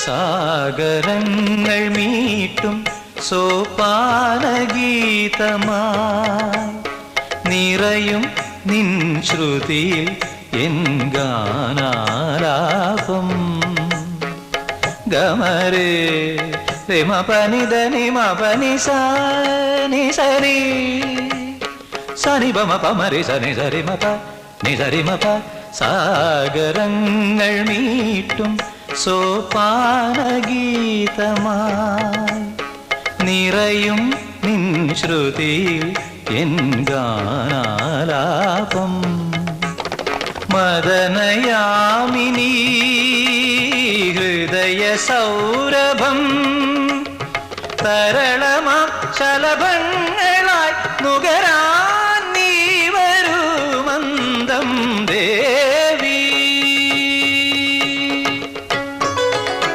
സാഗരങ്ങൾ മീട്ടും സോപാനഗീതമായി നിറയും നിൻ ശ്രുതിയിൽ എൻ ഗാനാലാപം. ഗമരേ രമ പനി ധനി മ പനി സനി സരി സനി പമ പമരി സനി സരി മ പ നി സരി മ പ. സാഗരങ്ങൾ മീട്ടും സോപാനഗീതമായി നിറയും നിൻ ശ്രുതിയിൽ എൻ ഗാനാലാപം. മദനയാമിനി ഹൃദയ സൗരഭം തരളമാ ശലഭങ്ങൾ